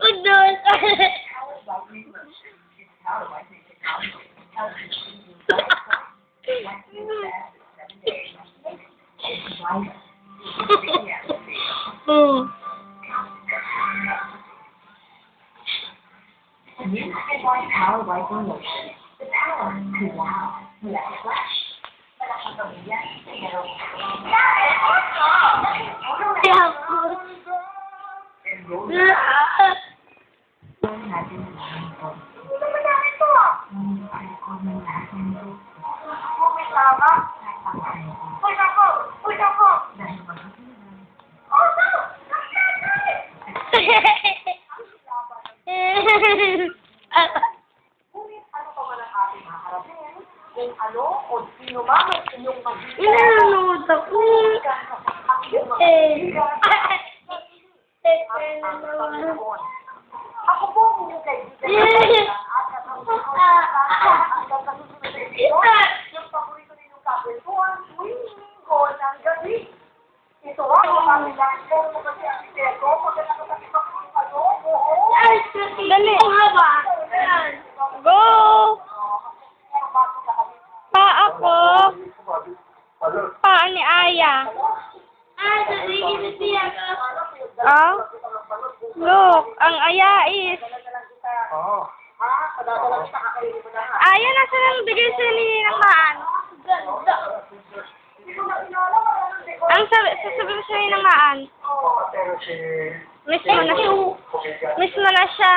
Udol. New Skin Power Wiping Lotion. The power to wow. Let it flash. Kung ano o sino man ang inyong magiging Nanonood ako. ako po ang inyong kaibigan yung paborito ninyong kakwentuhan tuwing linggo ng gabi. Ito ang kapilan ko kasi ang siteko magandang kasi ano Dali. Go! Pa ako. Pa ni Aya. Oh? Look, ang Aya is... Aya, nasa nang bigay sa Ninang. Ang sasabihin sa Ninang. Miss mo na siya. Miss mo na siya.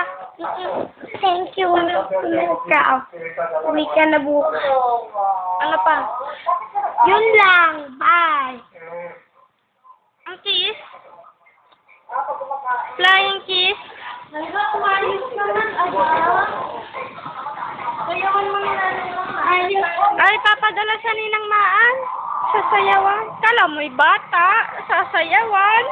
Thank you. Uwi ka na bukas. Ano pa? Yun lang. Bye. Ang kiss? Flying kiss? Nagkakamayos naman, sayawan mo na Ay, papadala sa Ninang Maan. Sasayawan. Kala mo'y bata. Sasayawan.